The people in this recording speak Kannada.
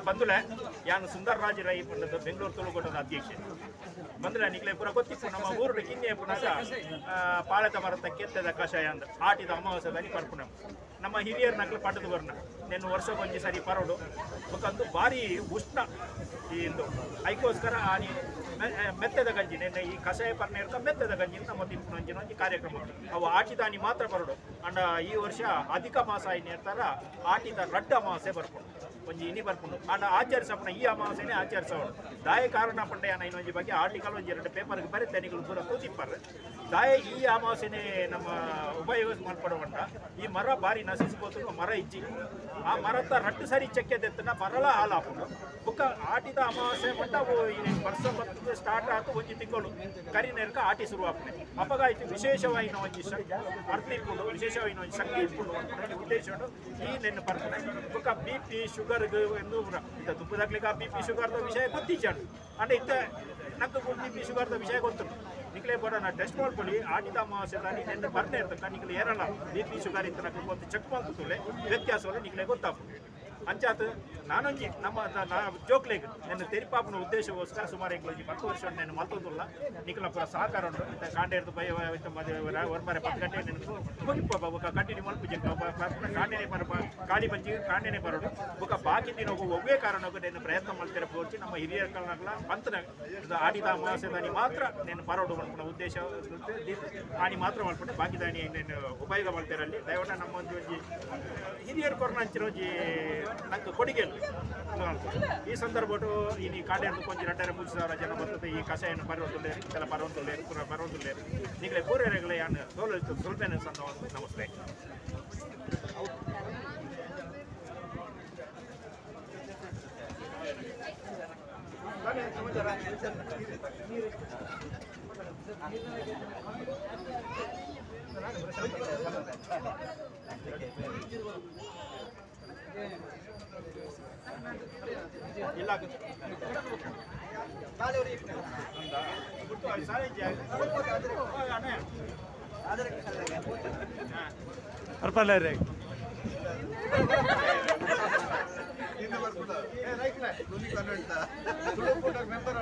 ಬಂದುಲೆ ಯಾನು ಸುಂದರ್ ರಾಜ್ ರೈ ಪಂಡದ ಬೆಂಗಳೂರು ತುಳುಕೋಟದ ಅಧ್ಯಕ್ಷ ಬಂದ್ರೆ ನಿಕ್ಲೆ ಪುರ ಗೊತ್ತಿತ್ತು ನಮ್ಮ ಊರು ಕಿನ್ನೆ ಪುನಃ ಪಾಳೆತ ಮರದ ಕೆತ್ತದ ಕಷಾಯ ಅಂದ ಆಟಿದ ಅಮಾವಾಸ್ಯದಲ್ಲಿ ಪರ್ಪುಣ ನಮ್ಮ ಹಿರಿಯರ ನಕ್ಲು ಪಟ್ಟದ ಬರ್ನ ನೆನ್ನು ವರ್ಷ ಒಂಜಿ ಸರಿ ಪರೋಡು ಒಂದು ಭಾರಿ ಉಷ್ಣ ಇಂದು ಅದಕ್ಕೋಸ್ಕರ ಆನಿ ಮೆತ್ತದ ಗಂಜಿ ನೆನ್ನೆ ಈ ಕಷಾಯ ಪರ್ನ ಇರ್ತಾ ಮೆತ್ತದ ಗಂಜಿ ನಮ್ಮ ತಿಂಪುನಂಜಿನ ಒಂಜಿ ಕಾರ್ಯಕ್ರಮ ಅವು ಆಟಿದಾನಿ ಮಾತ್ರ ಬರೋಡು ಅಂಡ ಈ ವರ್ಷ ಅಧಿಕ ಮಾಸ ಏನು ಇರ್ತಾರ ಆಟಿದ ರಡ್ಡ ಅಮಾವಾಸ್ಯೆ ಬರ್ಕೊಂಡು ಒಂಜಿ ಇನಿ ಬರ್ಕೊಂಡು ಅಂಡ ಆಚರಿಸಪ್ಪನ ಈ ಅಮಾವಾಸ್ಯೆನೇ ಆಚರಿಸೋಡು ದಾಯ ಕಾರಣ ಪಂಡೆ ಇನ್ನೊಂಜಿ ಬಗ್ಗೆ ಆರ್ಟಿಕಲ್ ಒಂಜಿ ಎರಡು ಪೇಪರ್ಗೆ ಬರುತ್ತೆ ನಿಗಳು ಪೂರ ಕೂತಿಪ್ಪಾರೆ ದಾಯ ಈ ಅಮಾವಾಸ್ಯೆನೇ ನಮ್ಮ ಉಪಯೋಗ ಮಾಡ್ಕೊಡುವಂಟ ಈ ಮರ ಬಾರಿ ನಶಿಸ್ಬೋದು ಮರ ಇಜ್ಜಿ ಆ ಮರದ ರಟ್ಟು ಸರಿ ಚೆಕ್ಕೆದೆತ್ತನ ಬರಲ ಹಾಲಾಪುಂಡು ಬುಕ್ಕ ಆಟಿದ ಅಮಾವಾಸ್ಯೆ ಮಟ್ಟ ವರ್ಷ ಬರ್ತದೆ ಸ್ಟಾರ್ಟ್ ಆಯ್ತು ಒಂಜಿ ತಿಂಗಳು ಕರಿನೇರ್ಕ ಆಟಿ ಶುರುವಾಗ್ತದೆ ಅಪಗಾಯ್ತು ವಿಶೇಷವಾಗಿ ಒಂಜಿ ಅರ್ಥ ಇಟ್ಕೊಂಡು ವಿಶೇಷವಾಗಿ ಒಂಜಿ ಶಕ್ತಿ ಇಟ್ಕೊಂಡು ಉದ್ದೇಶ ಈ ನೆನ್ನು ಬರ್ತದೆ ಬುಕ್ಕ ಬಿ ಪಿ ಶುಗರ್ಗೆ ಎಂದು ಇದು ತುಪ್ಪದಾಗ್ಲಿಕ್ಕೆ ಬಿ ಪಿ ಶುಗರ್ದ ವಿಷಯ ಗೊತ್ತಿಚ್ಚಾಡು ಅಂದ್ರೆ ಇತ್ತ ನಂಗೆ ಬಿ ಪಿ ಶುಗರ್ದ ವಿಷಯ ಗೊತ್ತು ನಿಕ್ಲೆ ಬರೋ ನಾ ಟೆಸ್ಟ್ ಮಾಡ್ಕೊಳ್ಳಿ ಆಟಿದ ಅಮಾವಾಸ್ಯದಲ್ಲಿ ನೆನ್ನೆ ಬರ್ತಾ ಇರ್ತಕ್ಕ ನಿಕ್ಲೆ ಏರಲ್ಲ ಬಿ ಪಿ ಶುಗರ್ ಇತ್ತು ನಂಗೆ ಗೊತ್ತು ಚೆಕ್ ಮಾಡ್ಕೊತಲೆ ವ್ಯತ್ಯಾಸವನ್ನು ನಿಕ್ಲೆ ಗೊತ್ತಾಗ್ತದೆ ಅಂಚಾತ್ ನಾನೊಂಜಿ ನಮ್ಮ ಜೋಕ್ಲೆಗ್ ನನ್ನ ತೆರಿಪಾಪನ ಉದ್ದೇಶಗೋಸ್ಕರ ಸುಮಾರು ಎಂಕ್ಲೊಂಜಿ 10 ವರ್ಷ ನಾನು ಮಲ್ತೊಂದುಲ್ಲ ನಿಕ್ಲ ಪೂರ ಸಹಕಾರ ಉಂಟು ಇಂಥ ಕಾಂಡೇರ್ದು ಬಯ ವರ್ಮರೆ 10 ಗಂಟೆ ನೆನಪು ಮುಗಿಪ ಕಂಟಿನ್ಯೂ ಮಲ್ಪುಜಿ ಕಾಂಡೇನೆ ಬರ ಖಾಲಿ ಬಂಜಿ ಕಾಂಡೇನೆ ಬರೋಡು ಬುಕ್ಕ ಬಾಕಿ ದಿನ ಒಬ್ಬೇ ಕಾರಣಕ್ಕೂ నేను ಪ್ರಯತ್ನ ಮಾಡ್ತಿರ ಪೋರ್ಚಿ ನಮ್ಮ ಹಿರಿಯರ ಕಾರಣಗಳ ಪಂತನ ಆಡಿದ ಅಮಾವಾಸ್ಯದಾನಿ ಮಾತ್ರ నేను ಬರೋಡು ಅನ್ಕೊಂಡ ಉದ್ದೇಶ ಆನಿ ಮಾತ್ರ ಮಾಡ್ಕೊಂಡು ಬಾಕಿ ದಾನಿ నేను ಉಪಯೋಗ ಮಾಡ್ತಿರಲ್ಲಿ ದಯವಿಟ್ಟು ನಮ್ಮ ಒಂಜಿ ಹಿರಿಯರು ಕೊರೋನಾ ಹಂಚಿರೋಜಿ ನಂಗೆ ಕೊಡುಗೆ ಈ ಸಂದರ್ಭ ಈ ಕಾಂಡೇರ್ದು ಕೊಂಚ 2,30,000 ಜನ ಬರ್ತದೆ ಈ ಕಷಾಯನ್ನು ಬರೋದಿಲ್ಲ ಕೆಲ ಬರೋದಿಲ್ಲ ನಿಗಲೇ ಪೂರ್ವರೆಗಳೇ ಯಾನು ಸುಲ್ಪೇನ ಸಂದ ನಮಸ್ತೆ ಇಲ್ಲ ಮೆಂಬರ್